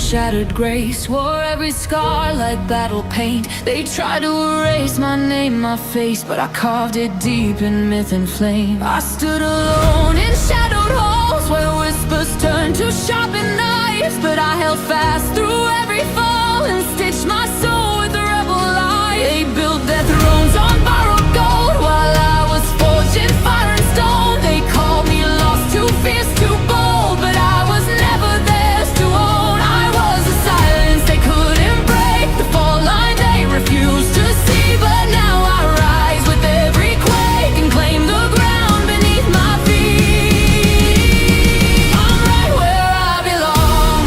shattered grace. Wore every scar like battle paint. They tried to erase my name, my face, but I carved it deep in myth and flame. I stood alone in shadowed halls where whispers turned to sharpened knives, but I held fast through every fall and stitched my soul with rebel light. They built their thrones on borrowed gold while I was forged in fire and stone. They called me lost, too fierce, too bold, but I was never theirs to own. I was the silence they couldn't break, the fall line they refused to see. But now I rise with every quake and claim the ground beneath my feet. I'm right where I belong,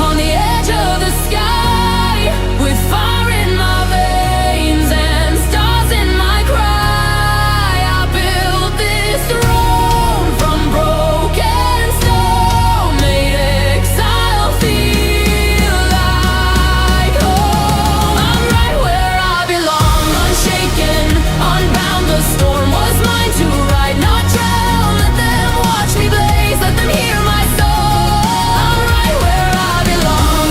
on the edge of the sky, with fire in my veins and stars in my cry. I built this throne from broken stone, made exile feel like home. I'm right where I belong, unshaken, unbound. The storm was mine to ride, not drown. Let them watch me blaze, let them hear my soul. I'm right where I belong.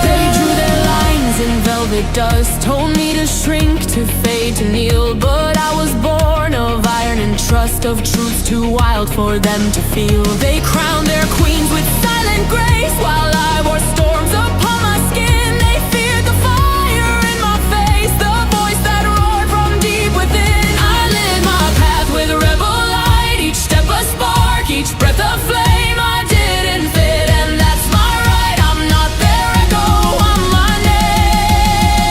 They drew their lines in velvet dust, told me to shrink, to fade, to kneel. But I was born of iron and trust, of truths too wild for them to feel. They crowned their queens with silent grace while I wore storms upon my skin. They feared the fire in my face, the voice that roared from deep within. I lit my path with rebel light, each step a spark, each breath a flame. I didn't fit, and that's my right. I'm not their echo, I'm my name.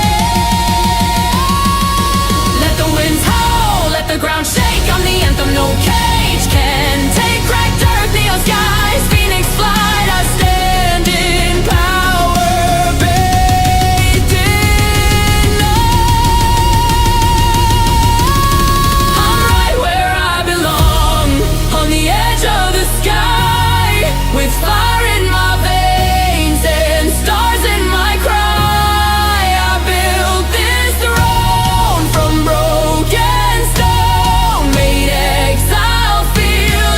Let the winds howl, let the ground shake. I'm the anthem no cage can take. Cracked earth, neon skies, phoenix flight. I stand in power, bathed in night. I'm right where I belong, on the edge of the sky, with fire in my veins and stars in my cry. I built this throne from broken stone, made exile feel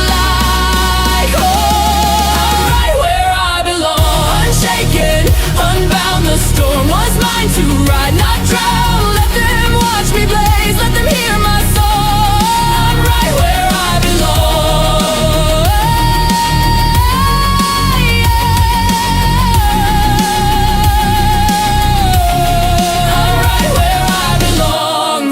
like home. I'm right where I belong, unshaken, unbound. The storm was mine to ride, not drown. Let them watch me blaze, let them hear my soul. I'm right where I belong. I'm right where I belong.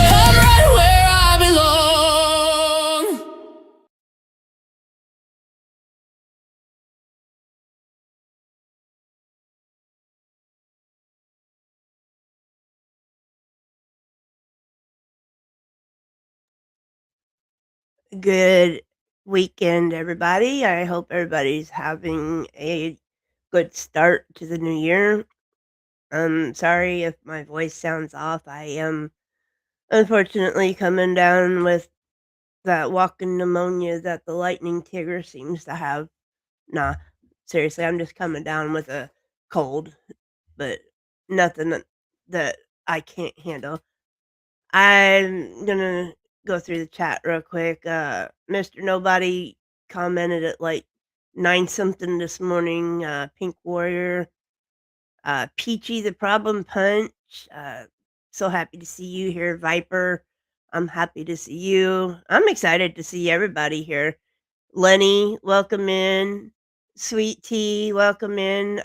I'm right where I belong. Good weekend, everybody. I hope everybody's having a good start to the new year. I'm sorry if my voice sounds off. I am unfortunately coming down with that walking pneumonia that the lightning tigger seems to have. Nah, seriously, I'm just coming down with a cold, but nothing that I can't handle. I'm gonna go through the chat real quick. Mr. Nobody commented at like 9 something this morning. Pink Warrior, Peachy the Problem Punch. So happy to see you here, Viper. I'm happy to see you. I'm excited to see everybody here. Lenny, welcome in. Sweet Tea, welcome in.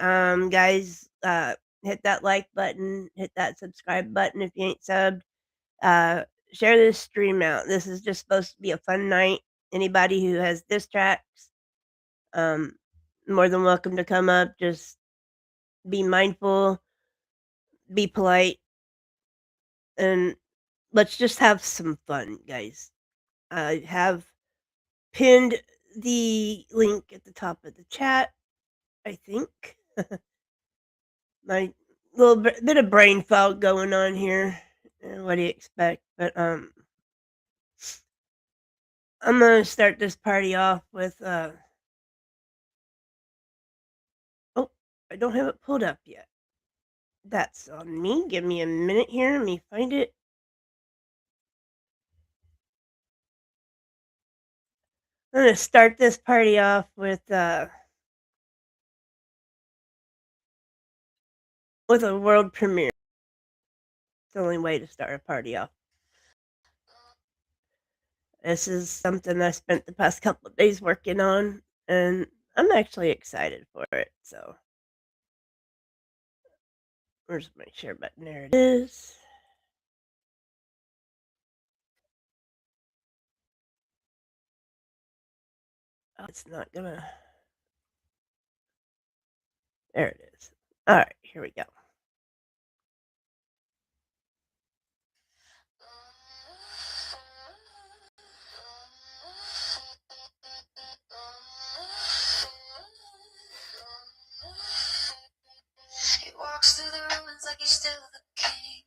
Guys, hit that like button, hit that subscribe button if you ain't subbed. Uh, share this stream out. This is just supposed to be a fun night. Anybody who has diss tracks, um, more than welcome to come up. Just be mindful, be polite, and let's just have some fun, guys. I have pinned the link at the top of the chat, I think. my bit of brain fog going on here. What do you expect? But I'm gonna start this party off with oh, I don't have it pulled up yet. That's on me. Give me a minute here. Let me find it. I'm gonna start this party off with a world premiere. It's the only way to start a party off. This is something I spent the past couple of days working on, and I'm actually excited for it. So, where's my share button? There it is. Oh, it's not gonna. There it is. All right, here we go. He walks through the ruins like he's still the king.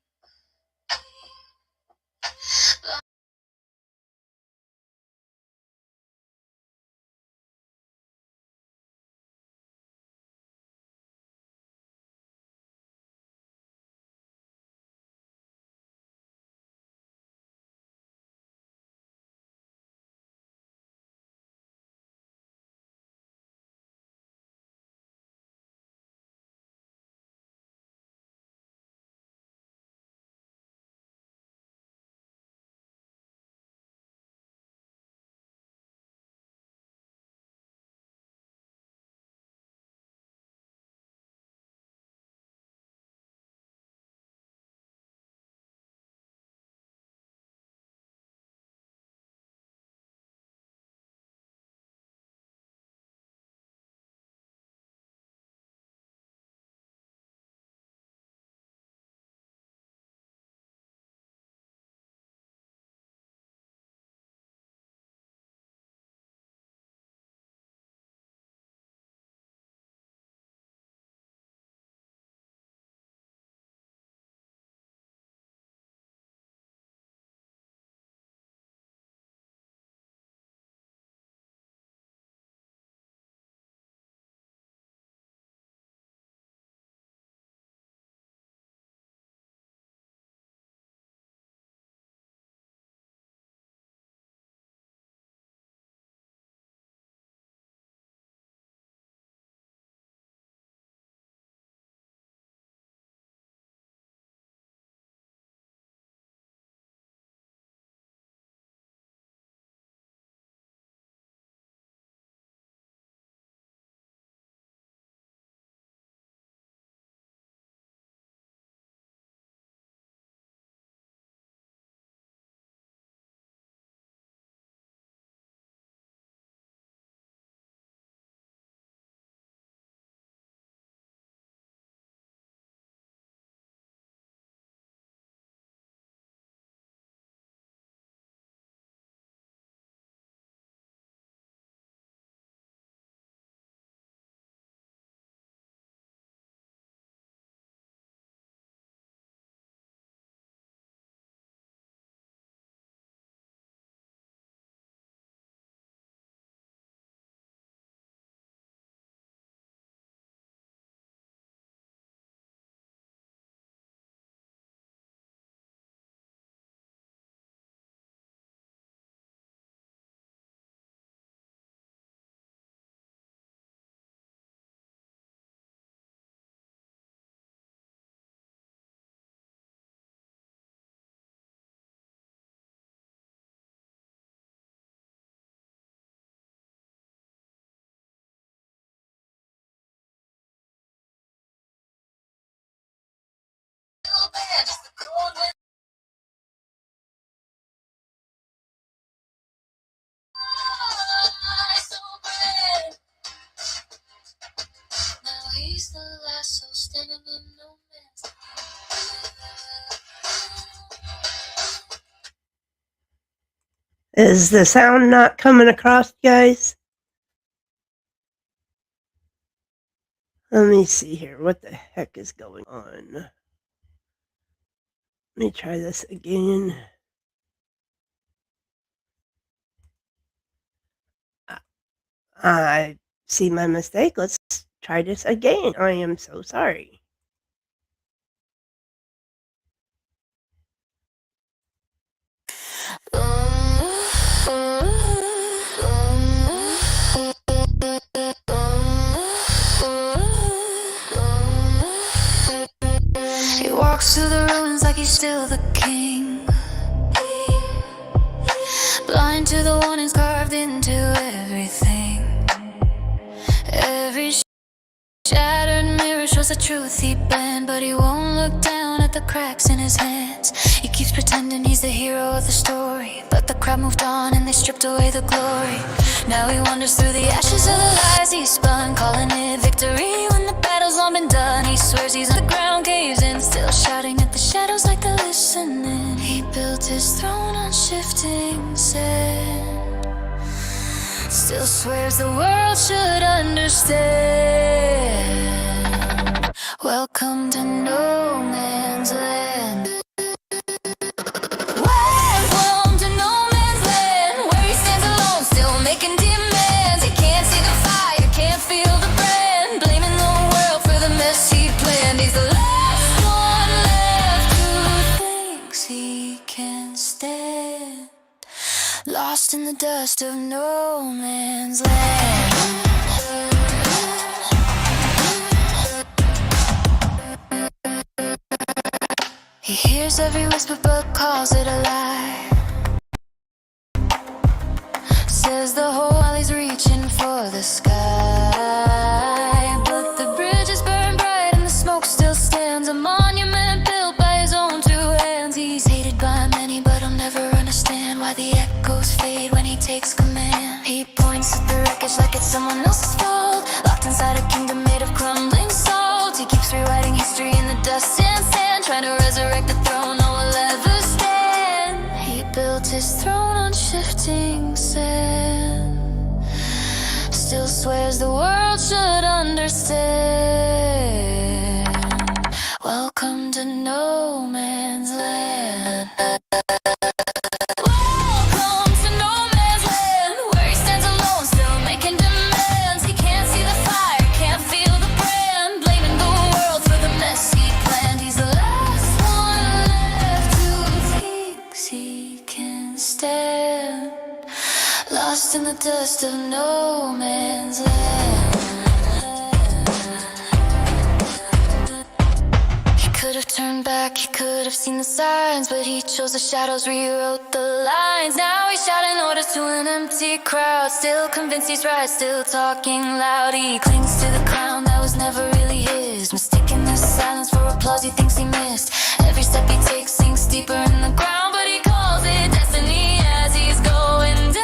Now he's the last soul standing in no man's land. Is the sound not coming across, guys? Let me see here. What the heck is going on? Let me try this again. I I see my mistake. Let's try this again. I am so sorry. He walks through the ruins like he's still the king, blind to the warnings carved into everything. Every shattered mirror shows the truth he bent, but he won't look down at the cracks in his hands. He keeps pretending he's the hero of the story, but the crowd moved on and they stripped away the glory. Now he wanders through the ashes of the lies he spun, calling it victory when the battle's long been done. He swears he's on the ground, caves in, still shouting at the shadows like they're listening. He built his throne on shifting sand, still swears the world should understand. Welcome to no man's land. Welcome to no man's land, where he stands alone, still making demands. He can't see the fire, can't feel the brand, blaming the world for the mess he planned. He's the last one left who thinks he can stand, lost in the dust of no man's land. He hears every whisper but calls it a lie. Says the whole while he's reaching for the sky. But the bridges burn bright and the smoke still stands, a monument built by his own two hands. He's hated by many but he'll never understand why the echoes fade when he takes command. He points at the wreckage like it's someone else's fault, locked inside a kingdom made of crumbling salt. He keeps rewriting history in the dust and sand, trying to resurrect the throne no one will ever stand. He built his throne on shifting sand, still swears the world should understand. Welcome to no man's land. Welcome to no man's land, where he stands alone, still making demands. He can't see the fire, can't feel the brand, blaming the world for the mess he planned. He's the last one left who thinks he can stand, lost in the dust of no man's land. He could have turned back, he could have seen the signs, but he chose the shadows, rewrote the lines. Now he's shouting orders to an empty crowd, still convinced he's right, still talking loud. He clings to the crown that was never really his, mistaking the silence for applause he thinks he missed. Every step he takes sinks deeper in the ground, but he calls it destiny as he's going down.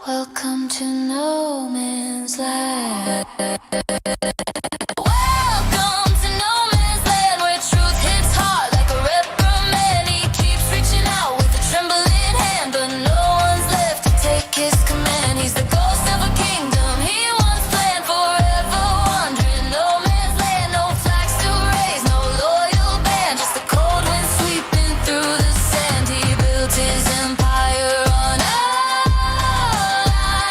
Welcome to no man's land. Welcome to no man's land, where truth hits hard like a reprimand. He keeps reaching out with a trembling hand, but no one's left to take his command. He's the ghost of a kingdom he once planned, forever wandering no man's land. No flags to raise, no loyal band, just the cold wind sweeping through the sand. He built his empire on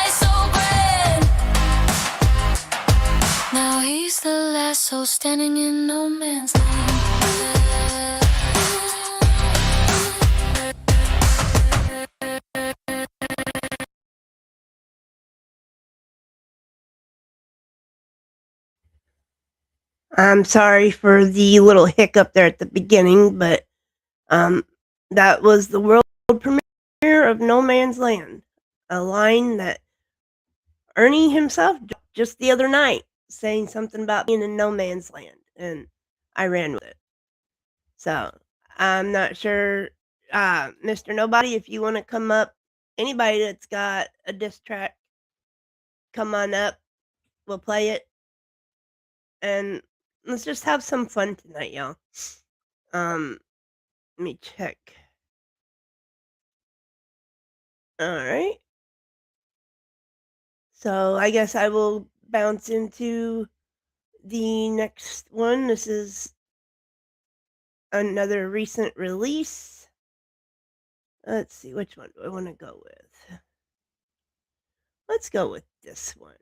ice so grand. Now he's the last soul standing in no man's land. I'm sorry for the little hiccup there at the beginning, but um, that was the world premiere of No Man's Land, a line that Ernie himself just the other night saying something about being in no man's land, and I ran with it. So I'm not sure, Mr. Nobody, if you want to come up, anybody that's got a diss track, come on up. We'll play it, and let's just have some fun tonight, y'all. Um, let me check. All right. So I guess I will bounce into the next one. This is another recent release. Let's see, which one do I want to go with? Let's go with this one.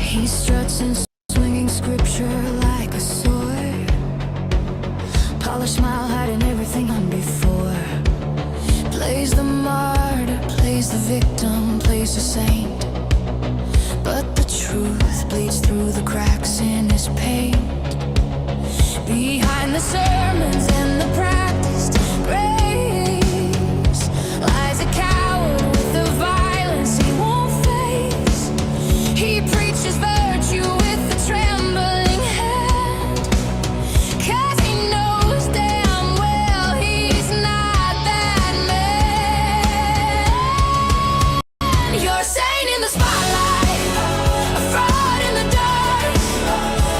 He struts and swinging scripture like a sword. Polished smile hiding everything on before. Plays the martyr, plays the victim, plays the saint. But the truth bleeds through the cracks in his paint. Behind the sermons and the practiced grace lies a coward with the violence he won't face. He preaches virtue with a trembling hand, 'cause he knows damn well he's not that man. You're a saint in the spotlight, a fraud in the dark,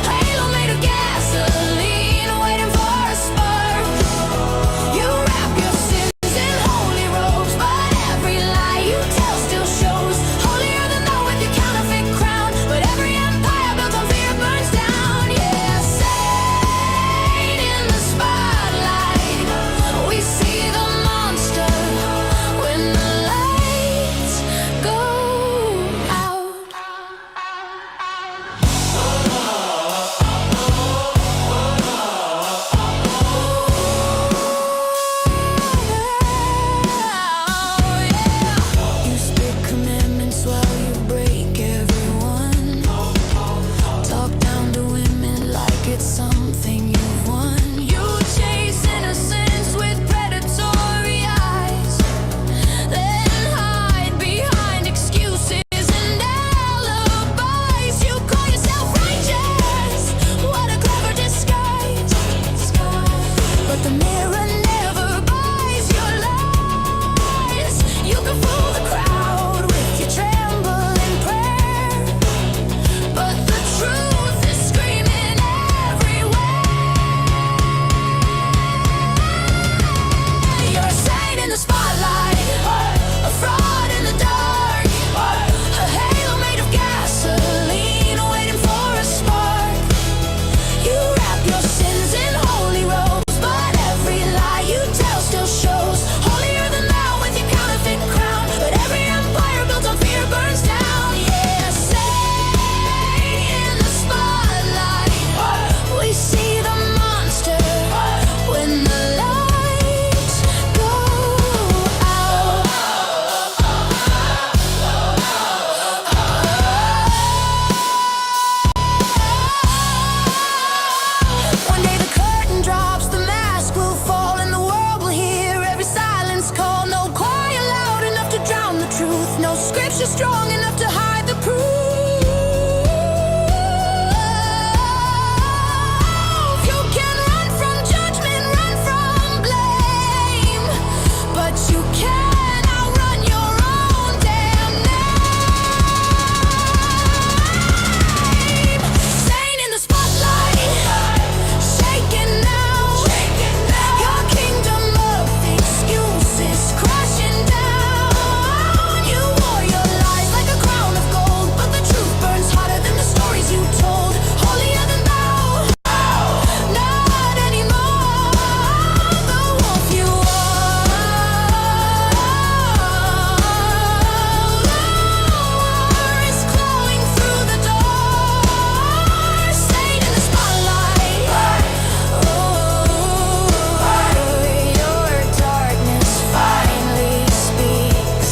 a halo made of gasoline, waiting for a spark. You wrap your sins in holy robes, but every lie you tell still shows. Holier than thou with your counterfeit crown, but every empire built on fear burns down. Yeah, saint in the spotlight, we see the monster when the lights go out. You spit commandments while you break everyone. Talk down to women like it's something you've won. You chase innocence with predatory eyes, then hide behind excuses and alibis. You call yourself righteous, what a clever disguise. But the mirror never buys your lies. You can fool the crowd with your trembling prayer, but the truth is screaming everywhere. You're a saint in the spotlight, a fraud in the dark, a halo made of gasoline, waiting for a spark. You wrap your sins in holy robes, but every lie you tell still shows. Holier than thou with your counterfeit crown, but every empire built on fear burns down. Yeah, saint in the spotlight, we see the monster when the lights go out. One day the curtain drops, the mask will fall, and the world will hear every silence call. No choir loud enough to drown the truth, no scripture strong enough to hide the proof. You can run from judgment, run from blame, but you can't outrun your own damn name. Saint in the spotlight, shaking now. Your kingdom of excuses crashing down. You wore your lies like a crown of gold, but the truth burns hotter than the stories you told. Holier than thou, not anymore. The wolf you are is clawing through the door. Saint in the spotlight, your darkness finally speaks.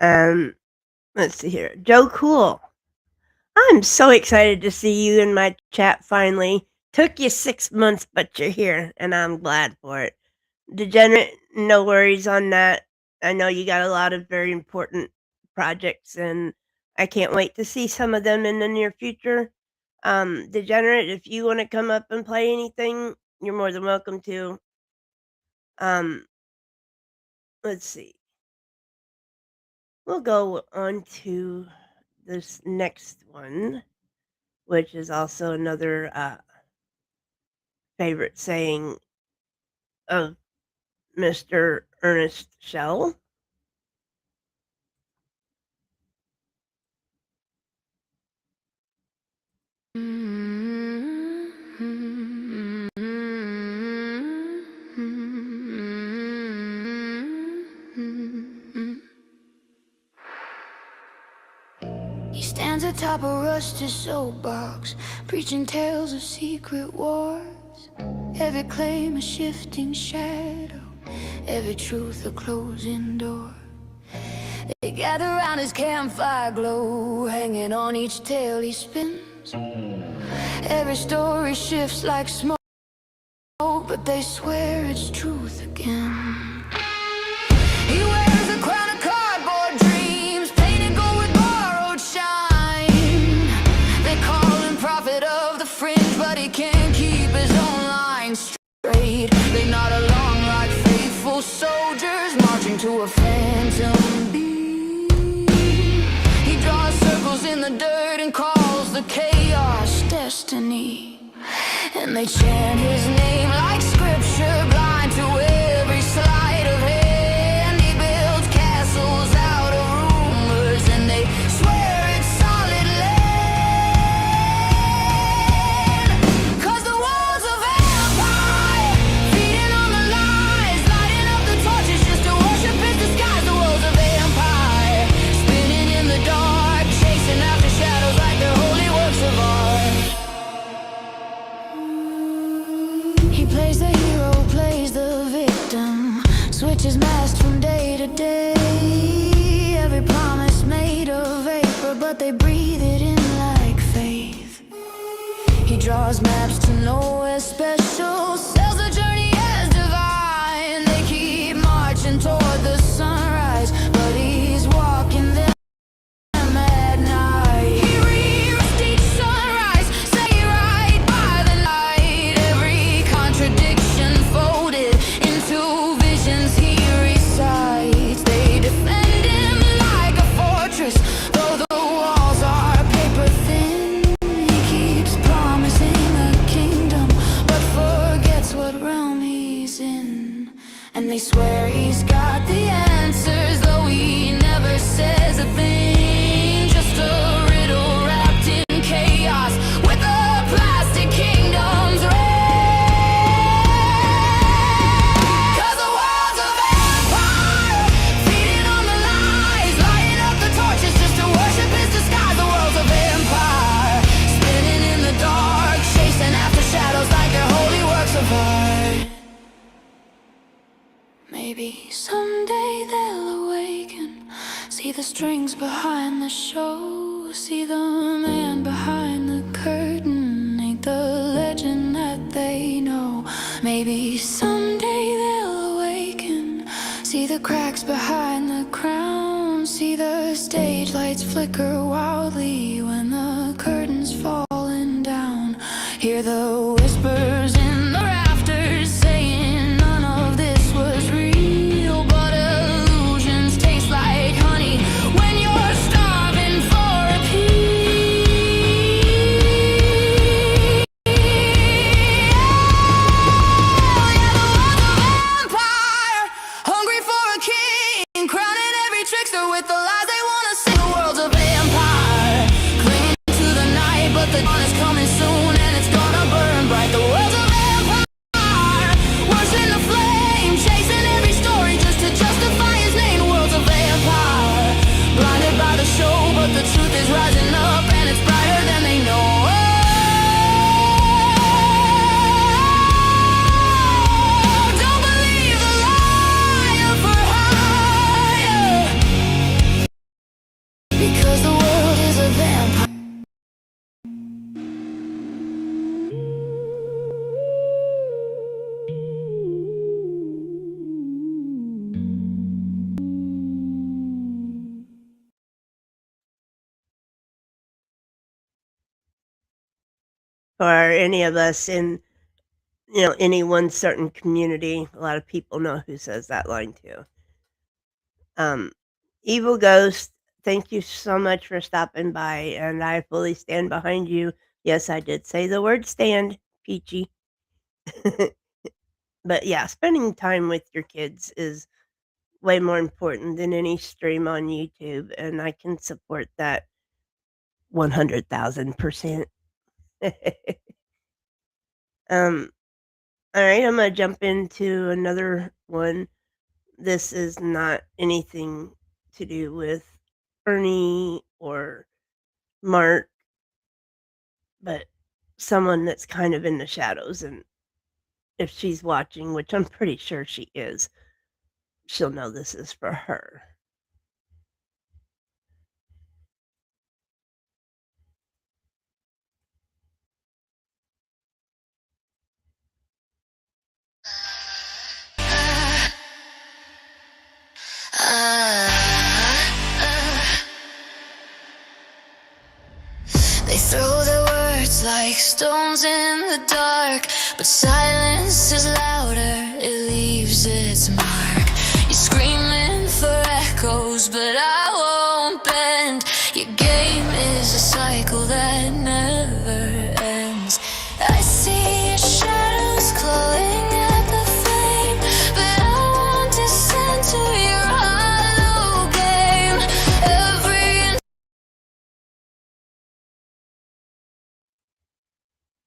Um, let's see here. Joe Cool. I'm so excited to see you in my chat finally. Took you 6 months, but you're here, and I'm glad for it. Degenerate No worries on that. I know you got a lot of very important projects, and I can't wait to see some of them in the near future. Degenerate, if you wanna come up and play anything, you're more than welcome to. Um, let's see. We'll go on to this next one, which is also another, favorite saying of Mr. Ernest Shell. He stands atop a rusted soapbox, preaching tales of secret wars. Every claim a shifting shadow, every truth a closing door. They gather round his campfire glow, hanging on each tale he spins. Every story shifts like smoke, but they swear it's truth again. He wears a crown of cardboard dreams, painted gold with borrowed shine. They call him prophet of the fringe, but he can't keep his own line straight. They nod along like faithful soldiers, marching to a phantom beat. He draws circles in the dirt and calls the chaos destiny. And they chant his name like scripture, blind to every sleight of hand. He builds castles out of rumors, and they swear it's solid land. 'Cause the world's a vampire, feeding on the lies, lighting up the torches just to worship his disguise. The world's a vampire, spinning in the dark, chasing after shadows like they're holy works of art. He plays the hero, plays the victim, switches masks from day to day. Every promise made of vapor, but they breathe it in like faith. He draws maps to nowhere special, sells the journey as divine. They keep marching toward the sunrise, but he's walking them at night. He rewrites each sunrise, say right by the light. Every contradiction folded into visions he recites. They defend him like a fortress, though the walls are paper thin. He keeps promising a kingdom, but forgets what realm he's in. And they swear he's got the answers, though he never says a thing. Just a riddle wrapped in chaos, with a plastic kingdom's reign. 'Cause the world's a vampire, feeding on the lies, lighting up the torches just to worship his disguise. The world's a vampire, spinning in the dark, chasing after shadows like they're holy works of art. Maybe someday they'll awaken, see the strings behind the show, see the man behind the curtain, ain't the legend that they know. Maybe someday they'll awaken, see the cracks behind the crown, see the stage lights flicker wildly when the curtain's falling down. Hear the whispers in the rafters saying none of this was real, but illusions taste like honey when you're starving for a piece. Yeah, the world's a vampire, hungry for a king, crowning every trickster with the lies they wanna see. The world's a vampire, clinging for any of us in, any one certain community. A lot of people know who says that line too. Um, Evil Ghost, thank you so much for stopping by, and I fully stand behind you. Yes, I did say the word stand, Peachy. But yeah, spending time with your kids is way more important than any stream on YouTube, and I can support that 100,000%. Um, alright, I'm gonna jump into another one. This is not anything to do with Ernie or Mark, but someone that's kind of in the shadows, and if she's watching, which I'm pretty sure she is, she'll know this is for her. They throw their words like stones in the dark, but silence is louder, it leaves its mark. You're screaming for echoes, but I won't bend. Your game is a cycle that never ends. I see your shadows clawing at the flame, but I won't descend to your hollow game.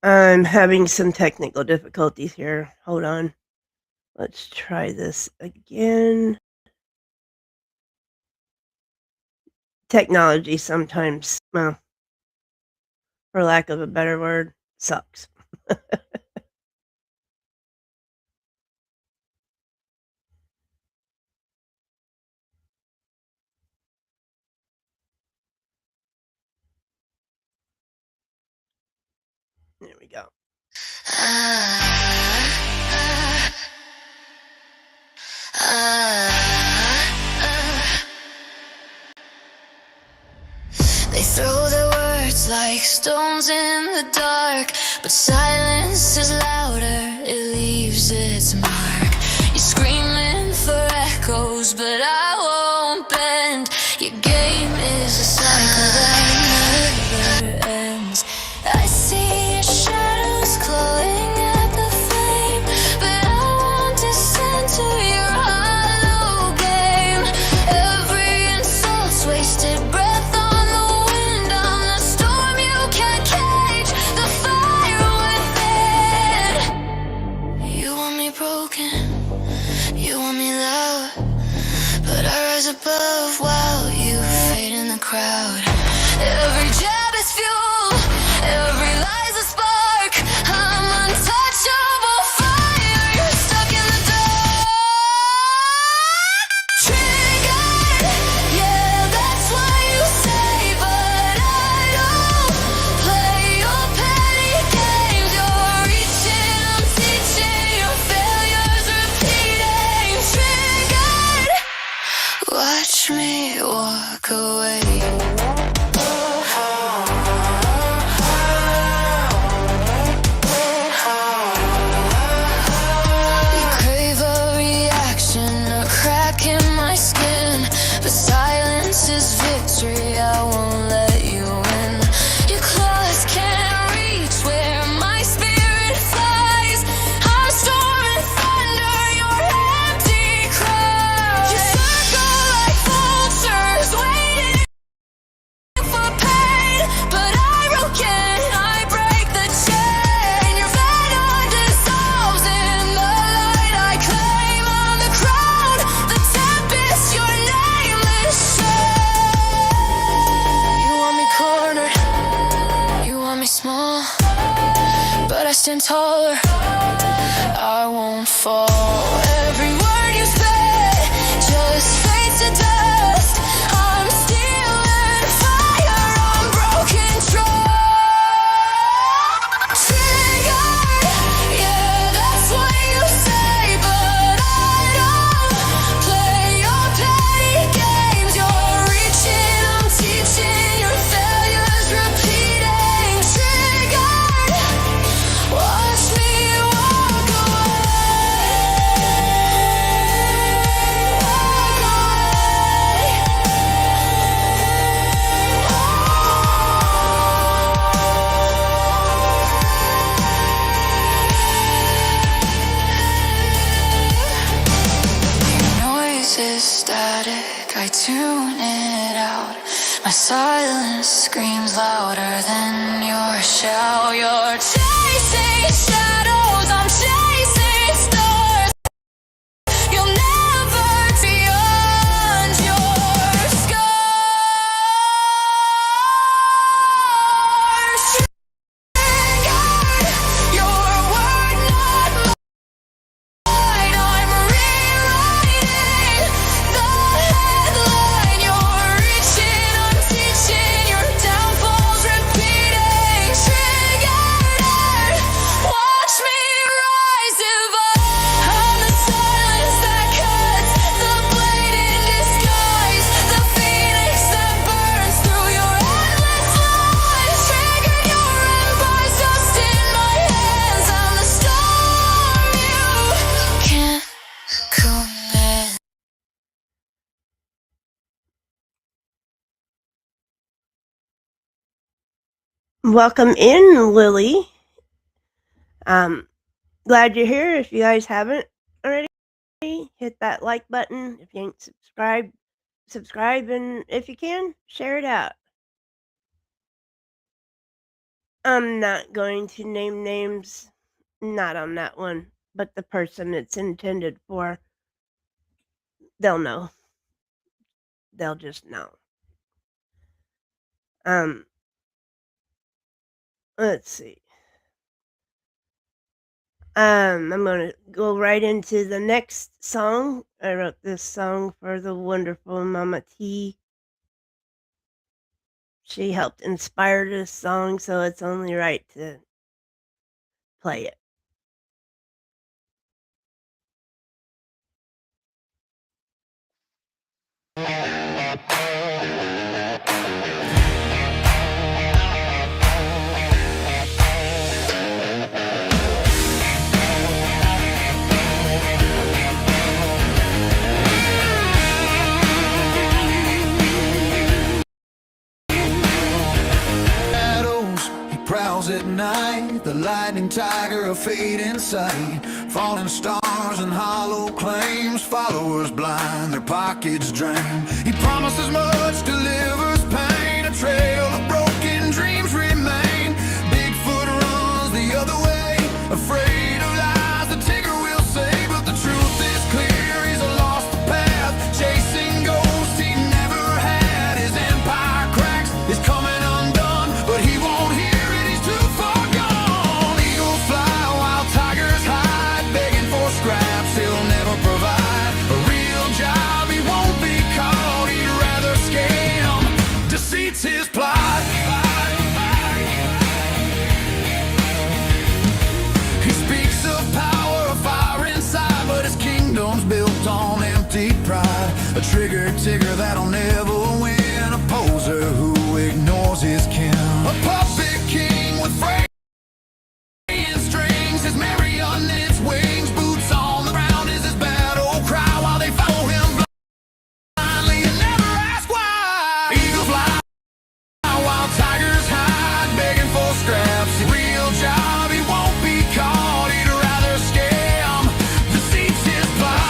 I'm having some technical difficulties here. Hold on. Let's try this again. Technology sometimes, well, for lack of a better word, sucks. There we go. They throw their words like stones in the dark, but silence is louder, it leaves its mark. You're screaming for echoes, but I won't bend. Your game is a cycle that never ends. I see your shadows glowing at the flame, but I won't descend to your hollow game. Every insult's wasted breath on the wind. I'm the storm you can't cage, the fire within. You want me broken, you want me loud, but I rise above while you fade in the crowd. Every jab is fuel, every lie's a spark. I'm untouchable fire, you're stuck in the dark. Triggered, yeah, that's what you say, but I don't play your petty games. You're reaching, I'm teaching, your failures repeating. Triggered, watch me walk away. You crave a reaction, a crack in my skin, but silence is victory, I won't let you in. Your claws can't reach where my spirit flies. I'm storming thunder, your empty cries. You circle like vultures, waiting for pain, but I broken, I break the chain. Your venom dissolves in the light I claim. On the crown, the tempest, your nameless shame. You want me cornered, you want me small, but I stand taller, I won't fall. Every word you say just fades to dust. I'm stealing fire on broken trust. Triggered, yeah, that's what you say, but I don't play your petty games. You're reaching, I'm teaching, your failures repeating. Triggered, out. You're chasing shadows, I'm chasing stars. You'll never beyond your scars. Triggered, your word, not mine. I'm rewriting the headline. You're reaching, I'm teaching. Your downfall's repeating. Triggered, watch me rise above. I'm the silence that cuts, the blade in disguise, the phoenix that burns through your endless lies. Triggered, your empires dust in my hands. I'm the storm you can't command. Welcome in, Lily. Glad you're here. If you guys haven't already, hit that like button. If you ain't subscribe, and if you can, share it out. I'm not going to name names, not on that one, but the person it's intended for, they'll know. They'll just know. Let's see. I'm gonna go right into the next song. I wrote this song for the wonderful Mama T. She helped inspire this song, so it's only right to play it. He prowls at night, the lightning tiger, a fate in sight. Falling stars and hollow claims, followers blind, their pockets drain. He promises much, delivers pain, a trail of broken dreams remain. Bigfoot runs the other way, afraid of lies the tigger will say. But the truth is clear, he's lost the path, chasing ghosts he never had. His empire cracks, is coming undone, but he won't hear it, he's too far gone. Eagles fly while tigers hide, begging for scraps he'll never provide. A real job, he won't be caught, he'd rather scam. Deceit's his plot. He speaks of power, of fire inside, but his kingdom's built on empty pride. A triggered tigger that'll never win, a poser who ignores his kin. A puppet king with fraying strings, his marionette's wings, boots on the ground is his battle cry. While they follow him blindly and never ask why. Eagles fly while tigers hide, begging for scraps. Real job, he won't be caught, he'd rather scam. Deceit's his plot.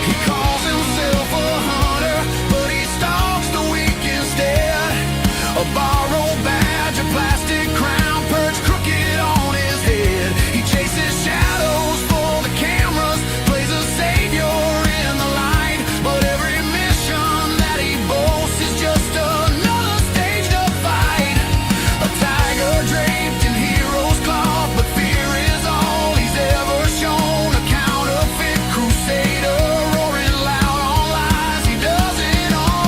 He calls himself a hunter, but he stalks the weak instead. A borrowed badge, a plastic crown, perched crooked on his head. He chases shadows for the cameras, plays a savior in the light. But every mission that he boasts is just another stage to fight. A tiger draped in hero's cloth, but fear is all he's ever shown. A counterfeit crusader, roaring loud on lies he doesn't own.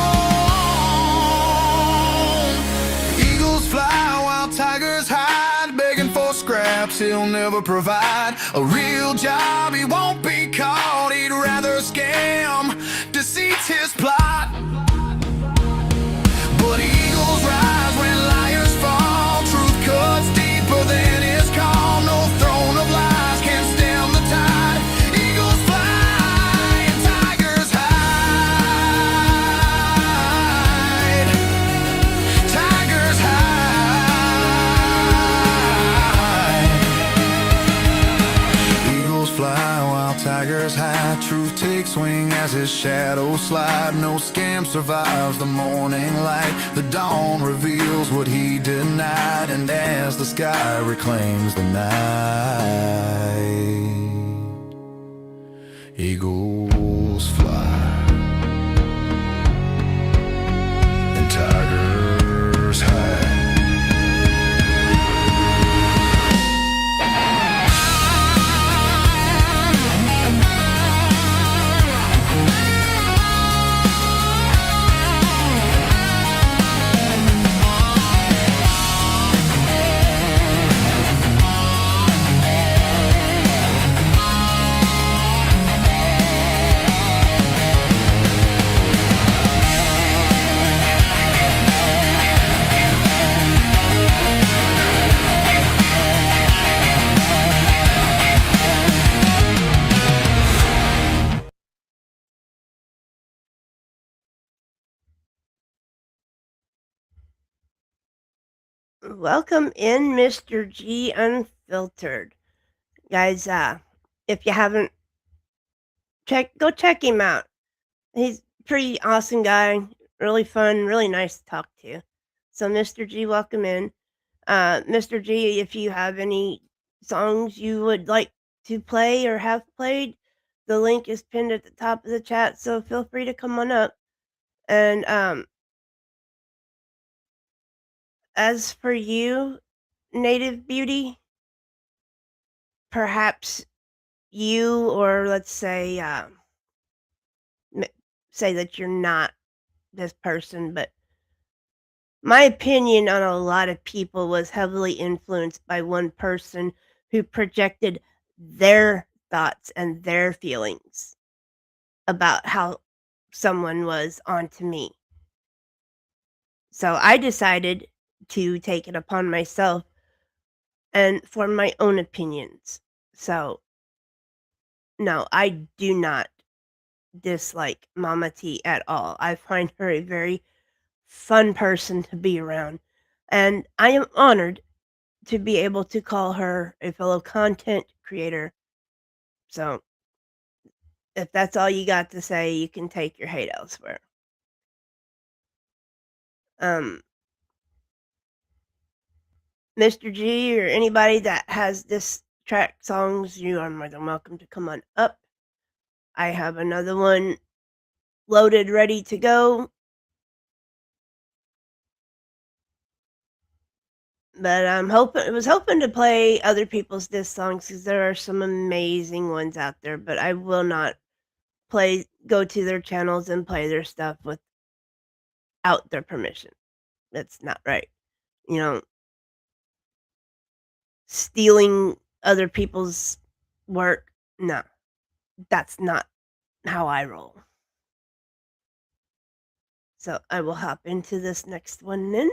Eagles fly while tigers hide, begging for scraps he'll never provide. A real job, he won't be caught, he'd rather scam. Deceit's his plot. But eagles rise when liars fall, truth cuts deeper than his call. No throne of lies can stem the tide. Eagles fly and tigers hide. Tigers hide. Eagles fly while tigers towers high, truth takes wing as his shadow slide. No scam survives the morning light. The dawn reveals what he denied, and as the sky reclaims the night, eagles fly and tigers hide. Welcome in, Mr. G Unfiltered. Guys, if you haven't go check him out. He's a pretty awesome guy, really fun, really nice to talk to. So, Mr. G, welcome in. Mr. G, if you have any songs you would like to play or have played, the link is pinned at the top of the chat, so feel free to come on up. And as for you, Native Beauty, perhaps you, or let's say, say that you're not this person, but my opinion on a lot of people was heavily influenced by one person who projected their thoughts and their feelings about how someone was onto me. So I decided to take it upon myself and form my own opinions. So, no, I do not dislike Mama T at all. I find her a very fun person to be around, and I am honored to be able to call her a fellow content creator. So, if that's all you got to say, you can take your hate elsewhere. Mr. G or anybody that has this track songs, you are more than welcome to come on up. I have another one loaded, ready to go. But I was hoping to play other people's diss songs because there are some amazing ones out there, but I will not go to their channels and play their stuff without their permission. That's not right. You know, stealing other people's work, no. That's not how I roll. So I will hop into this next one then.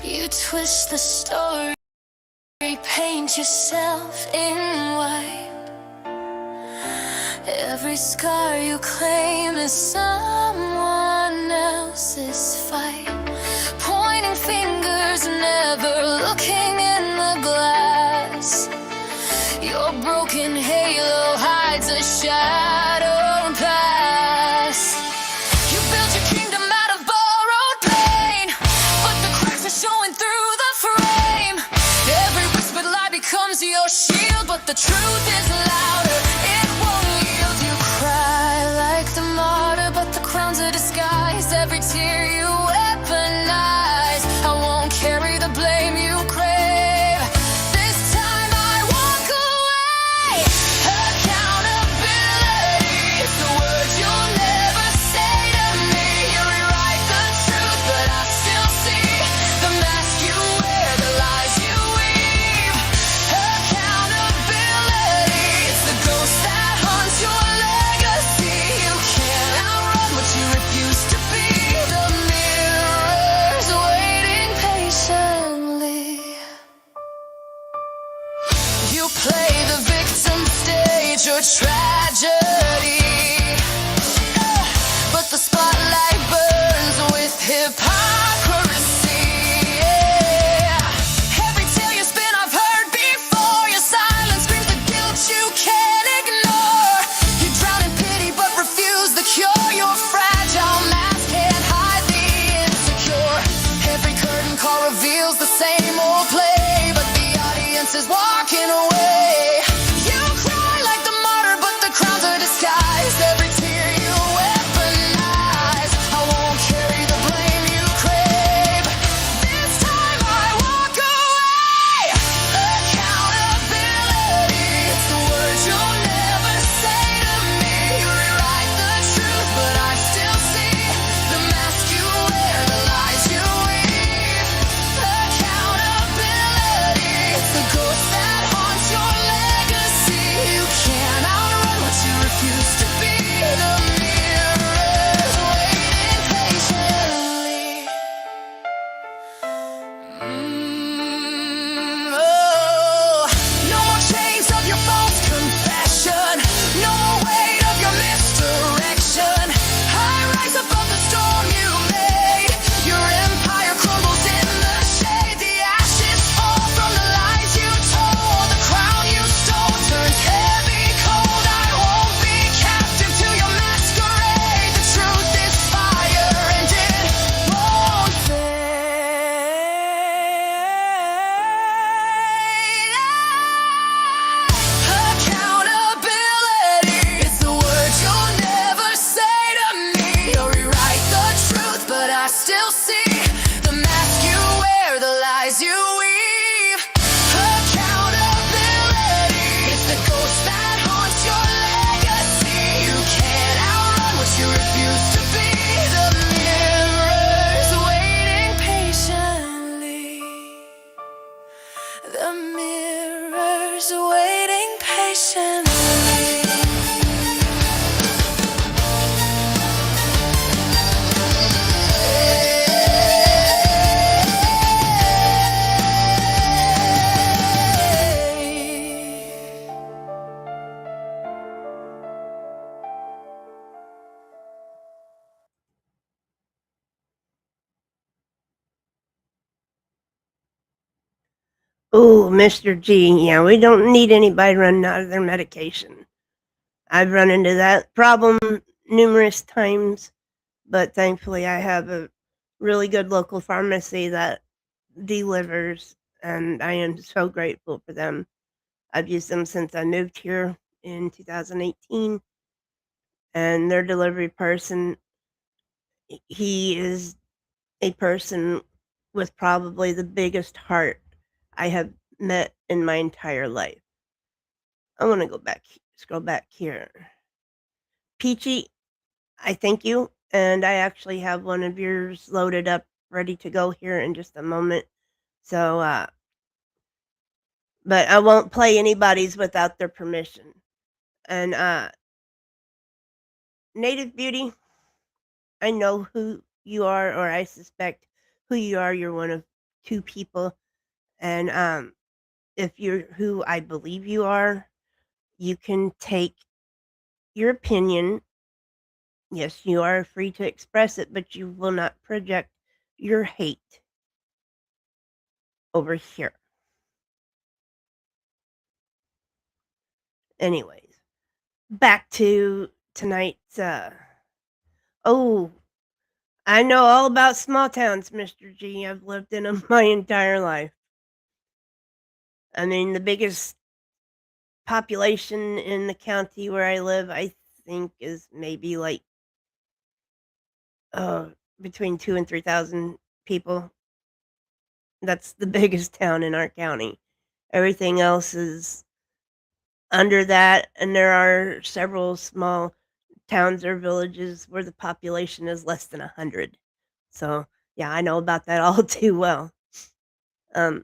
You twist the story, paint yourself in white. Every scar you claim is someone else's fight. Pointing fingers, never looking in the glass. Your broken halo hides a shattered past. You built your kingdom out of borrowed pain, but the cracks are showing through the frame. Every whispered lie becomes your shield, but the truth is louder. It won't yield. You cry like the martyr, but the crown's a disguise. Every tear you weaponize. I won't carry the blame you crave. This time I walk away. Accountability, it's the words you'll never say to me. You rewrite the truth, but I still see the mask you wear, the lies you weave. You play the victim stage or tragedy, but the spotlight burns with hypocrisy. Yeah. Every tale you spin I've heard before. Your silence screams the guilt you can't ignore. You drown in pity but refuse the cure. Your fragile mask can't hide the insecure. Every curtain call reveals the same old play, but the audience is walking away. You cry like the martyr, but the crown's a disguise. Every tear you weaponize. I won't carry the blame you crave. This time I walk away. Accountability, it's the words you'll never say to me. You rewrite the truth, but I still see the mask you wear, the lies you weave. Accountability, it's the ghost that haunts your legacy. You can't outrun what you refuse to be. The mirror's waiting patiently. Oh, no more chains of your false confession. No more weight of your misdirection. I rise above the storm you made. Your empire crumbles in the shade. The ashes fall from the lies you told. The crown you stole turns heavy cold. I won't be captive to your masquerade. The truth is fire and it won't fade. Accountability is the words you'll never say to me. You'll rewrite the truth, but I still see the mask you wear, the lies you weave. Accountability is the ghost that haunts your legacy. You can't outrun what you refuse to be. The mirror's waiting patiently. The mirror's waiting patiently. Ooh, Mr. G. Yeah, we don't need anybody running out of their medication. I've run into that problem numerous times, but thankfully I have a really good local pharmacy that delivers, and I am so grateful for them. I've used them since I moved here in 2018, and their delivery person, he is a person with probably the biggest heart I have met in my entire life. I want to scroll back here. Peachy, I thank you, and I actually have one of yours loaded up, ready to go here in just a moment. So, but I won't play anybody's without their permission. And Native Beauty, I know who you are, or I suspect who you are. You're one of two people, and if you're who I believe you are, you can take your opinion. Yes, you are free to express it, but you will not project your hate over here. Anyways, back to tonight's oh, I know all about small towns, Mr. G. I've lived in them my entire life. I mean, the biggest population in the county where I live, I think, is maybe like uh between 2 and 3,000 people. That's the biggest town in our county. Everything else is under that, and there are several small towns or villages where the population is less than 100. So, yeah, I know about that all too well.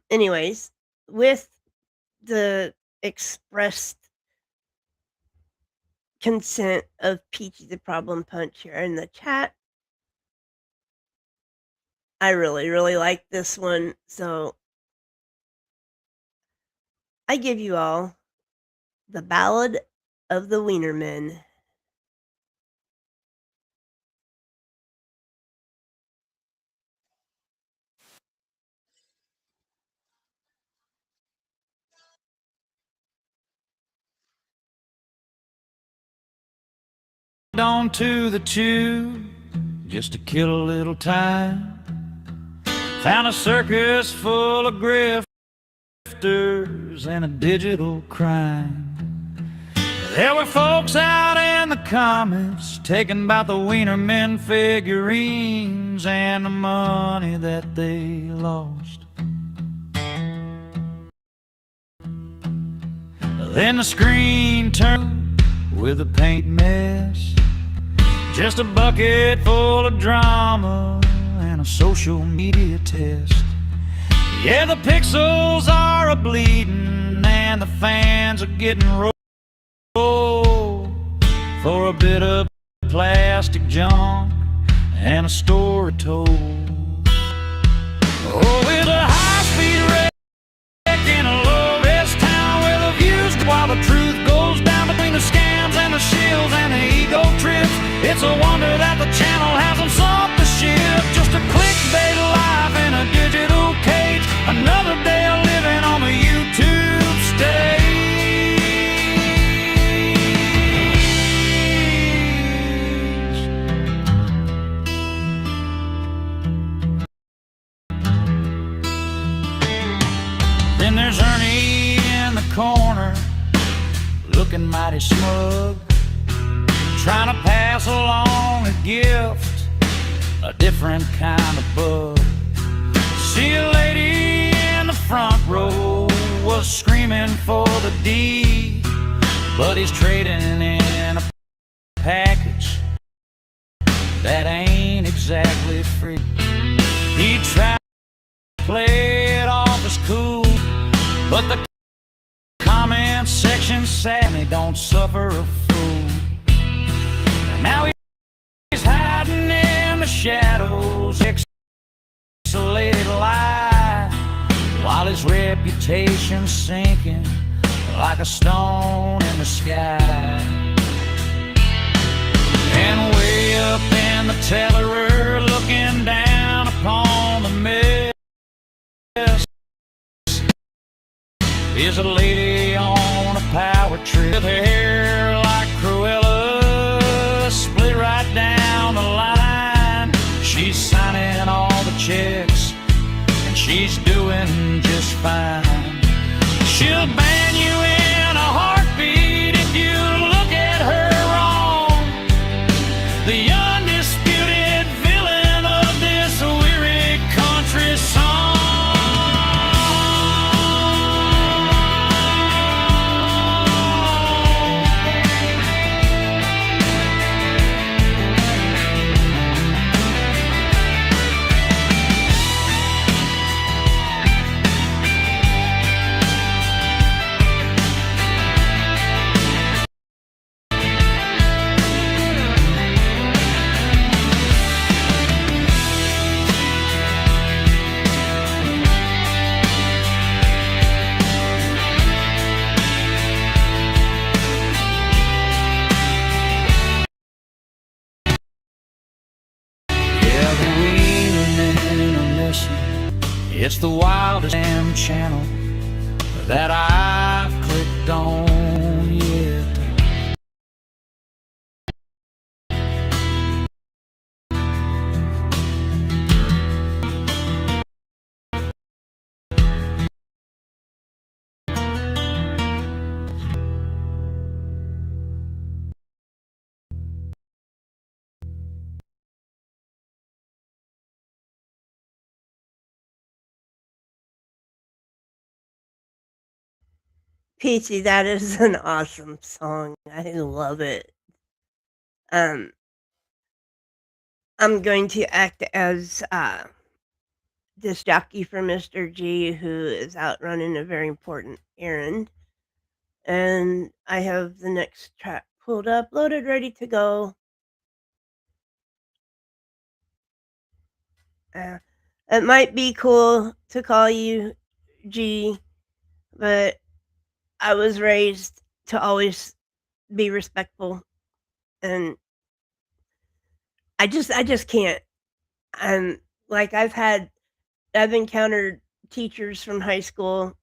Anyways, with the expressed consent of Peachy the Problem Punch here in the chat, I really, really like this one. So I give you all the Ballad of the Wienermen. On to the tube just to kill a little time. Found a circus full of grifters and a digital crime. There were folks out in the comments taking about the Wienermen figurines and the money that they lost. Then the screen turned with a paint mess, just a bucket full of drama and a social media test. Yeah, the pixels are a-bleeding and the fans are getting rolled for a bit of plastic junk and a story told. Oh, with a high-speed wreck in a low-res town where the views while the truth goes down between the scams and the shills and the ego trips. It's a wonder that the channel hasn't sunk the ship. Just a clickbait life in a digital cage. Another day of living on the YouTube stage. Then there's Ernie in the corner, looking mighty smug, trying to pass along a gift, a different kind of bug. See, a lady in the front row was screaming for the D, but he's trading in a package that ain't exactly free. He tried to play it off as cool, but the comment section sadly don't suffer a fool. Now he's hiding in the shadows, isolated life, while his reputation's sinking like a stone in the sky. And way up in the teller, looking down upon the mess, is a lady on a power trip with her hair like Cruella, split right down the line. She's signing all the checks and she's doing just fine. She'll ban you in a heartbeat if you look at her wrong. The undisputed villain of this weary country song. It's the wildest damn channel that I've clicked on yet. Peachy, that is an awesome song. I love it. Um, I'm going to act as disc jockey for Mr. G, who is out running a very important errand. And I have the next track pulled up, loaded, ready to go. It might be cool to call you G, but I was raised to always be respectful, and I just can't. And like I've encountered teachers from high school,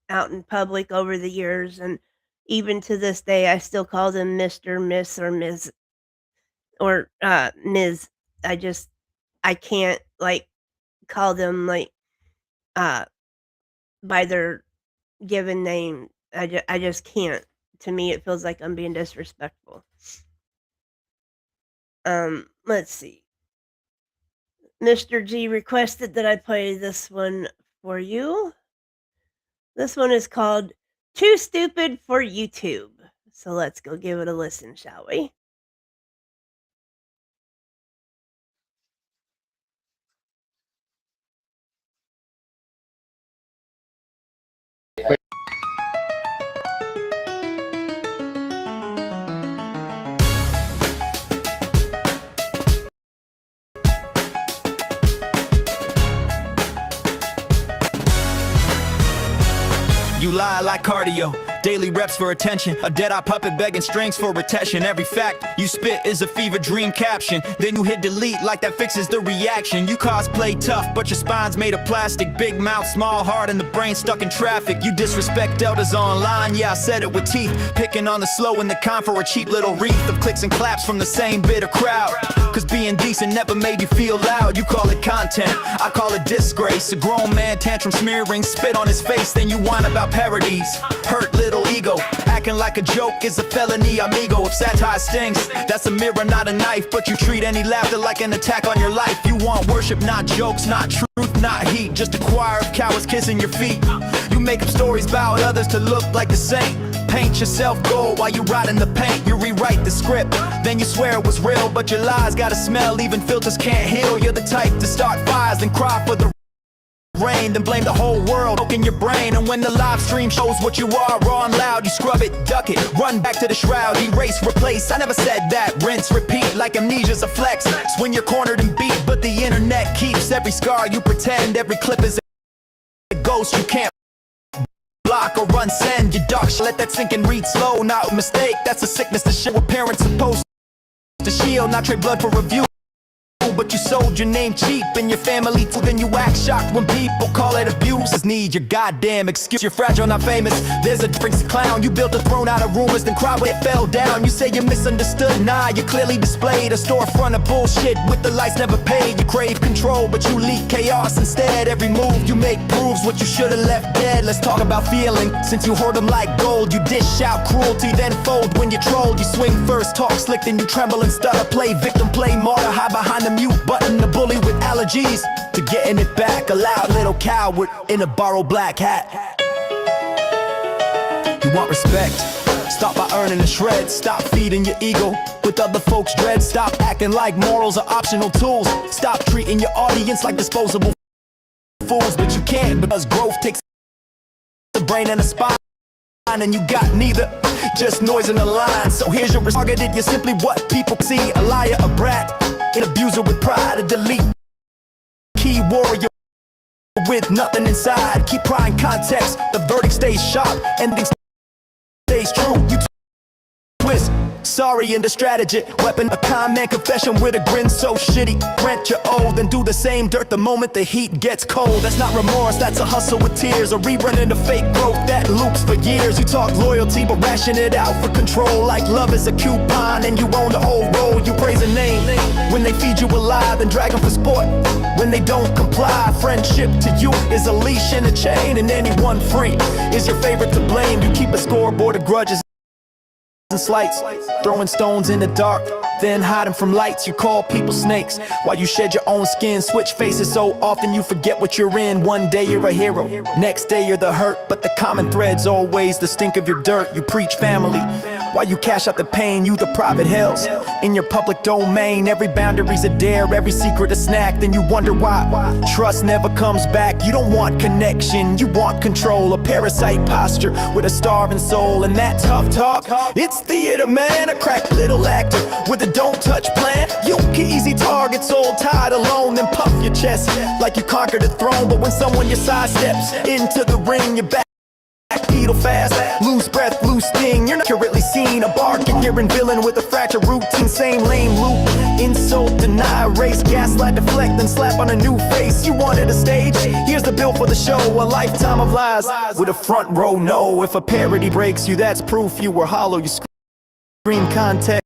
out in public over the years, and even to this day, I still call them Mr., Miss, or Ms. or Ms. I just I can't like call them like uh by their given name. I just can't. To me, it feels like I'm being disrespectful. Let's see. Mr. G requested that I play this one for you. This one is called Too Stupid for YouTube. So let's go give it a listen, shall we? You lie like cardio, daily reps for attention. A dead-eye puppet begging strings for retention. Every fact you spit is a fever dream caption. Then you hit delete like that fixes the reaction. You cosplay tough, but your spine's made of plastic. Big mouth, small heart, and the brain stuck in traffic. You disrespect elders online, yeah, I said it with teeth. Picking on the slow and the kind for a cheap little wreath of clicks and claps from the same bitter crowd. Cause being decent never made you feel loud. You call it content, I call it disgrace. A grown man tantrum smearing, spit on his face, then you whine about parodies. Hurt little ego, acting like a joke is a felony, amigo. If satire stings, that's a mirror, not a knife. But you treat any laughter like an attack on your life. You want worship, not jokes, not truth, not heat. Just a choir of cowards kissing your feet. You make up stories about others to look like the saint. Paint yourself gold while you rot in the paint. You rewrite the script, then you swear it was real. But your lies got a smell, even filters can't heal. You're the type to start fires, then cry for the rain, then blame the whole world in your brain. And when the live stream shows what you are, raw and loud, you scrub it, duck it, run back to the shroud, erase, replace. I never said that, rinse, repeat, like amnesia's a flex. It's when you're cornered and beat, but the internet keeps every scar you pretend. Every clip is a ghost you can't block or unsend. Your dark let that sink and read slow, not a mistake. That's a sickness to shit what parents supposed to shield, not trade blood for review. But you sold your name cheap and your family too. Then you act shocked when people call it abuse. Just need your goddamn excuse. You're fragile, not famous. There's a difference, clown. You built a throne out of rumors, then cry when it fell down. You say you misunderstood, nah, you clearly displayed a storefront of bullshit with the lights never paid. You crave control, but you leak chaos instead. Every move you make proves what you should've left dead. Let's talk about feeling. Since you hoard them like gold, you dish out cruelty, then fold when you're trolled. You swing first, talk slick, then you tremble and stutter. Play victim, play martyr, hide behind the mute button, the bully with allergies to getting it back. A loud little coward in a borrowed black hat. You want respect? Stop by earning the shreds. Stop feeding your ego with other folks' dread. Stop acting like morals are optional tools. Stop treating your audience like disposable fools. But you can't, because growth takes the brain and the spine, and you got neither, just noise in the line. So here's your targeted, you're simply what people see. A liar, a brat, an abuser with pride, a delete key warrior with nothing inside. Keep prying context, the verdict stays sharp, ending stays true. You twist, sorry and a strategy weapon, a kind man confession with a grin so shitty. Rent your old and do the same dirt the moment the heat gets cold. That's not remorse, that's a hustle with tears, a rerunning the fake growth that loops for years. You talk loyalty but ration it out for control, like love is a coupon and you own the whole roll. You praise a name when they feed you alive and drag them for sport. When they don't comply, friendship to you is a leash and a chain, and anyone free is your favorite to blame. You keep a scoreboard of grudges and slights, throwing stones in the dark, then hiding from lights. You call people snakes while you shed your own skin. Switch faces so often you forget what you're in. One day you're a hero, next day you're the hurt, but the common thread's always the stink of your dirt. You preach family while you cash out the pain. You the private hells in your public domain. Every boundary's a dare, every secret a snack. Then you wonder why trust never comes back. You don't want connection, you want control. A parasite posture with a starving soul. And that tough talk, it's theater, man. A cracked little actor with a don't touch plan. You get easy targets, all tied alone. Then puff your chest like you conquered a throne. But when someone your side steps into the ring, you're back needle fast. Lose breath, lose sting, you're not accurately seen. A bark, adherent villain with a fractured routine. Same lame loop, insult, deny, erase, gaslight, deflect, then slap on a new face. You wanted a stage? Here's the bill for the show. A lifetime of lies with a front row no. If a parody breaks you, that's proof you were hollow. You scream context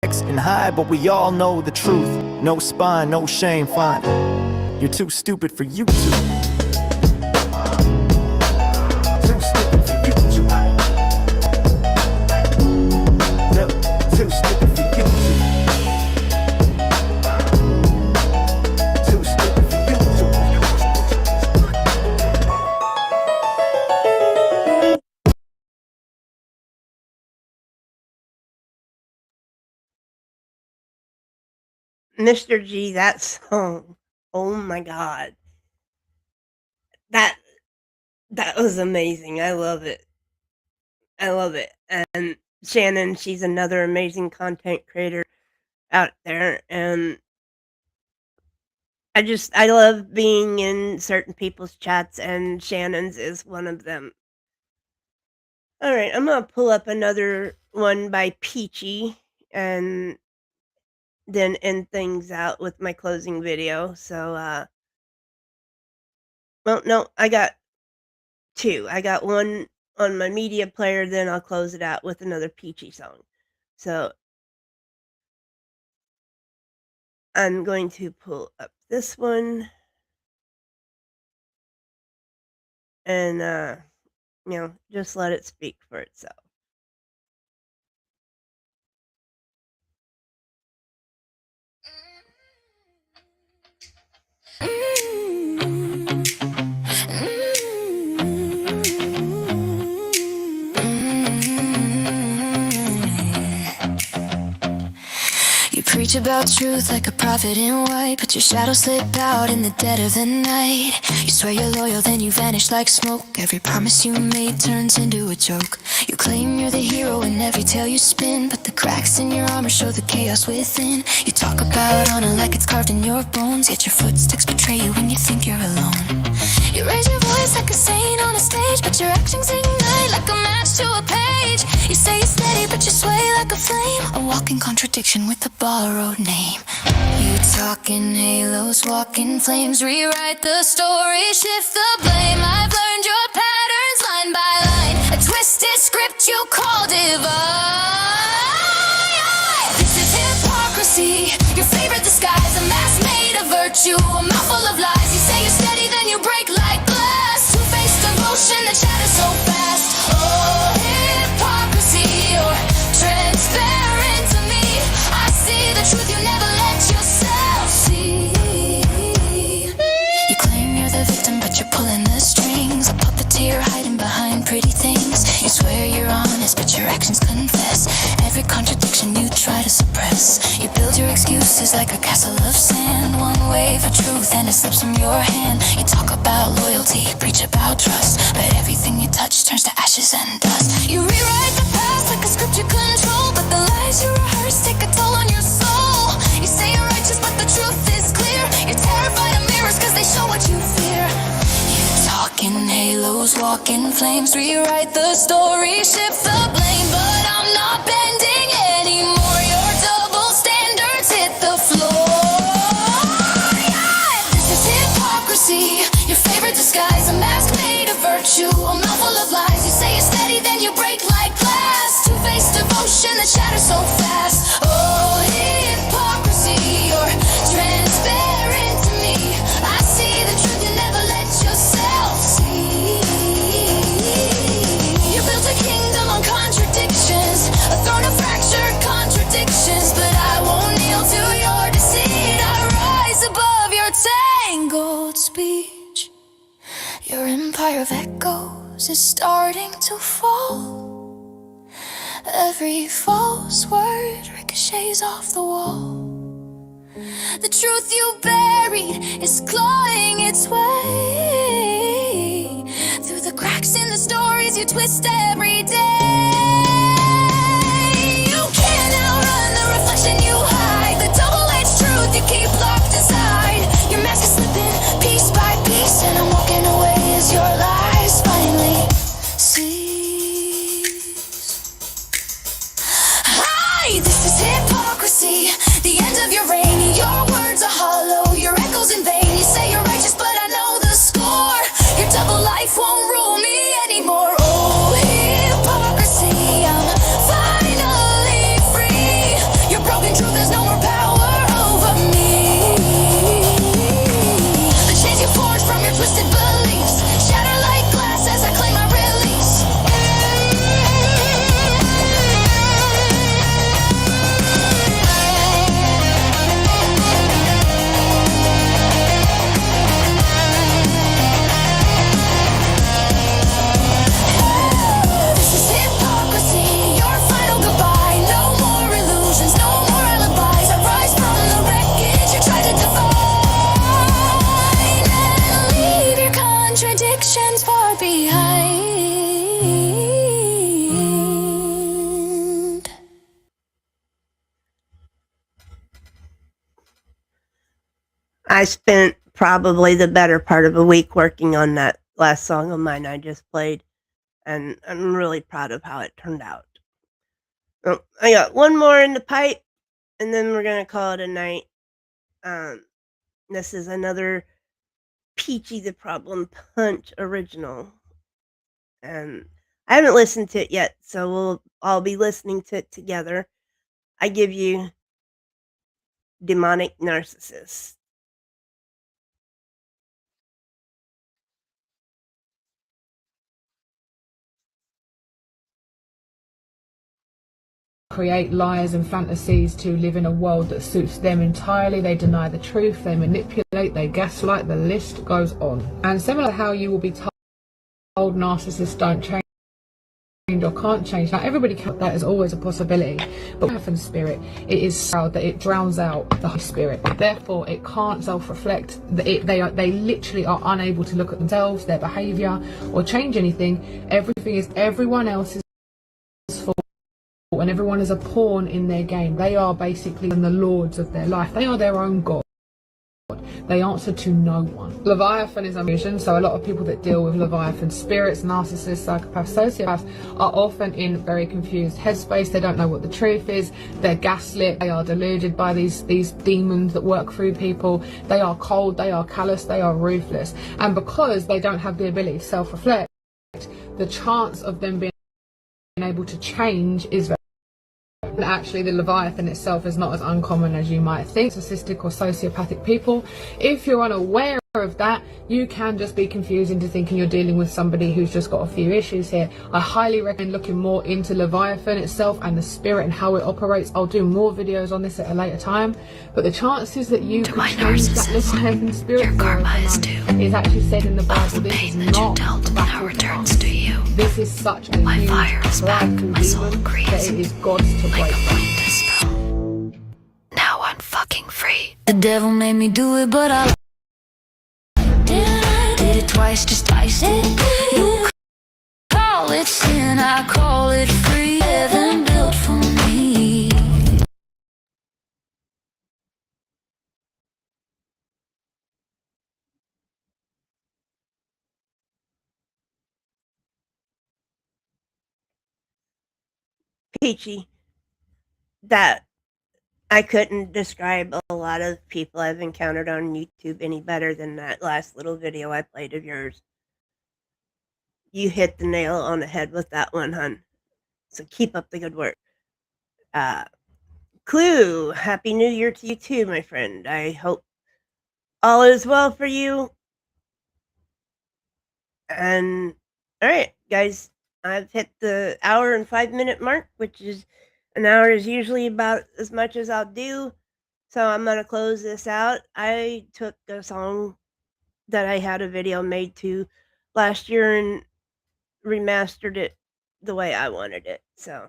and hide, but we all know the truth. No spine, no shame, fine. You're too stupid for you to. Mr. G, that song, oh my god. That that was amazing. I love it. I love it. And Shannon, she's another amazing content creator out there, and I love being in certain people's chats, and Shannon's is one of them. Alright, I'm gonna pull up another one by Peachy, and then end things out with my closing video. So, well, no, I got 2. I got one on my media player, then I'll close it out with another Peachy song. So I'm going to pull up this one and, just let it speak for itself. Preach about truth like a prophet in white, but your shadow slip out in the dead of the night. You swear you're loyal, then you vanish like smoke. Every promise you made turns into a joke. You claim you're the hero in every tale you spin, but the cracks in your armor show the chaos within. You talk about honor like it's carved in your bones, yet your footsteps betray you when you think you're alone. You raise your voice like a saint on a stage, but your actions ignite like a match to a page. You say you're steady, but you sway like a flame, a walking contradiction with a borrowed name. You talk in halos, walk in flames, rewrite the story, shift the blame. I've learned your patterns line by line, a twisted script you call divine. This is hypocrisy, your favorite disguise, a mask made of virtue, a mouthful of lies. You say you're steady, then you break like glass. Two-faced devotion that shatters so fast. Oh, hypocrisy, you're transparent to me. I see the truth you never let yourself see. You claim you're the victim, but you're pulling the strings, a puppeteer hiding behind pretty things. You swear you're honest, but your actions confess every contradiction you try to suppress. You build your excuses like a castle of sand, one way for truth and it slips from your hand. You talk about loyalty, preach about trust, but everything you touch turns to ashes and dust. You rewrite the past like a script you control, but the lies you rehearse take a toll on your soul. You say you're righteous, but the truth is clear. You're terrified of mirrors cause they show what you fear. You talk in halos, walk in flames, rewrite the story, shift the blame, but I'm not bending anymore. Your double standards hit the floor. Yeah. This is hypocrisy, your favorite disguise, a mask made of virtue, a mouthful of lies. You say you're steady, then you break like glass. Two-faced devotion that shatters so fast. Oh, hypocrisy, you're transparent to me. I see the truth you never let yourself see. You built a kingdom on contradictions, a throne of fractured contradictions, but I won't kneel to your deceit. I rise above your tangled speech. Your empire of echoes is starting to fall. Every false word ricochets off the wall. The truth you buried is clawing its way through the cracks in the stories you twist every day. You can't outrun the reflection you hide, the double-edged truth you keep locked inside. Your mask is slipping piece by piece, and I'm walking away as your lies finally see. I spent probably the better part of a week working on that last song of mine I just played, and I'm really proud of how it turned out. Well, I got one more in the pipe, and then we're gonna call it a night. Um, this is another Peachy the Problem Punch original, and I haven't listened to it yet, so we'll all be listening to it together. I give you Demonic Narcissist. Create lies and fantasies to live in a world that suits them entirely. They deny the truth, they manipulate, they gaslight, the list goes on. And similar to how you will be told narcissists don't change or can't change. Now everybody can, that is always a possibility, but Leviathan spirit, it is proud that it drowns out the Holy Spirit. Therefore it can't self-reflect. They literally are unable to look at themselves, their behavior, or change anything. Everything is everyone else's fault, and everyone is a pawn in their game. They are basically the lords of their life. They are their own god. They answer to no one. Leviathan is a illusion, so a lot of people that deal with Leviathan spirits, narcissists, psychopaths, sociopaths are often in very confused headspace. They don't know what the truth is. They're gaslit. They are deluded by these demons that work through people. They are cold. They are callous. They are ruthless. And because they don't have the ability to self-reflect, the chance of them being able to change is very. And actually the Leviathan itself is not as uncommon as you might think. Narcissistic or sociopathic people, if you're unaware of that, you can just be confused into thinking you're dealing with somebody who's just got a few issues here. I highly recommend looking more into Leviathan itself and the spirit and how it operates. I'll do more videos on this at a later time, but the chances that you could change that Leviathan spirit, your karma is due. is actually said in the Bible. The This pain is that you not dealt now returns to you. This is such a My huge fire is back, prideful my soul demon grieves that it is God's to like break. a pointless spell. Now I'm fucking free. The devil made me do it, but I did it twice, just twice. You call it sin, I call it free. Heaven built for me. Peachy, that I couldn't describe a lot of people I've encountered on YouTube any better than that last little video I played of yours. You hit the nail on the head with that one, hun. So keep up the good work. Clue, Happy New Year to you too, my friend. I hope all is well for you. And all right, guys, I've hit the hour and 5-minute mark, which is an hour is usually about as much as I'll do. So I'm gonna close this out. I took a song that I had a video made to last year and remastered it the way I wanted it. So,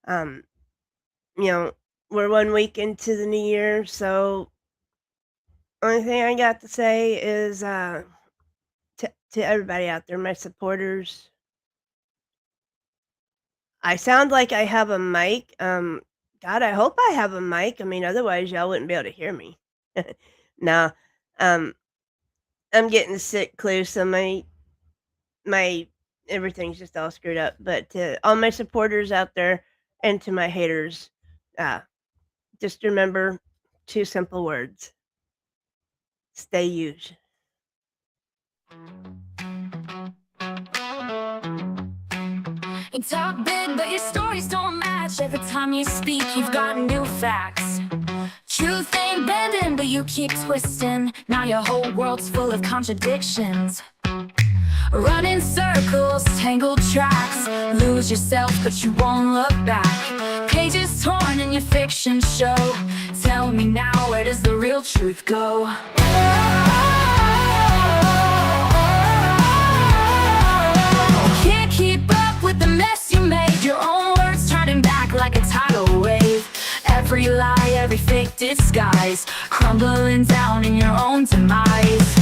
um, we're 1 week into the new year, so only thing I got to say is to everybody out there, my supporters. I sound like I have a mic. God, I hope I have a mic. I mean, otherwise y'all wouldn't be able to hear me. No, um, I'm getting sick, Clue, so my everything's just all screwed up. But to all my supporters out there and to my haters, just remember 2 simple words. Stay huge. You talk big, but your stories don't match. Every time you speak, you've got new facts. Truth ain't bending, but you keep twisting. Now your whole world's full of contradictions. Run in circles, tangled tracks. Lose yourself, but you won't look back. Pages torn in your fiction show. Tell me now, where does the real truth go? Can't keep up with the mess you made. Your own words turning back like a tidal wave. Every lie, every fake disguise, crumbling down in your own demise.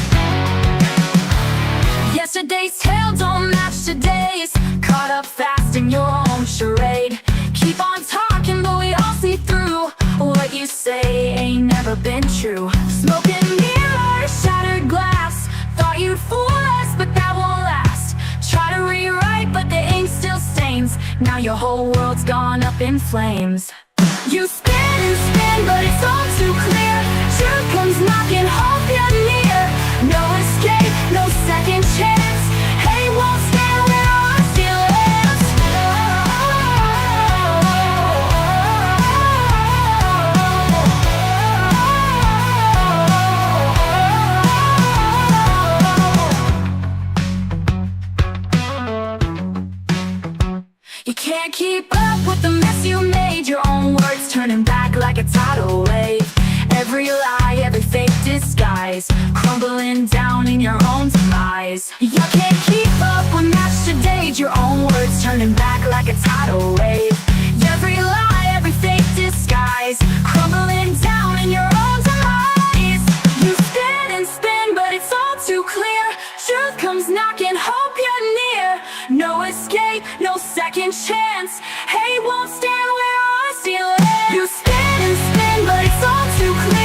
Yesterday's tale don't match today's. Caught up fast in your own charade. Keep on talking, but we all see through. What you say ain't never been true. Smoke Now your whole world's gone up in flames. You spin and spin, but it's all too clear. Truth comes knocking, hope you're near. No escape, no second chance. Hate won't stand where honesty lives. You can't keep up with the mess you made. Your own words turning back like a tidal wave. Every lie, every fake disguise, crumbling down in your own demise. You can't keep up with match today. Your own words turning back like a tidal wave. Every lie, every fake disguise, crumbling down in your own demise. You spin and spin, but it's all too clear. Truth comes knocking, hope you're near. No escape, no second chance. Hate won't stand where honesty lives. You spin and spin, but it's all too clear.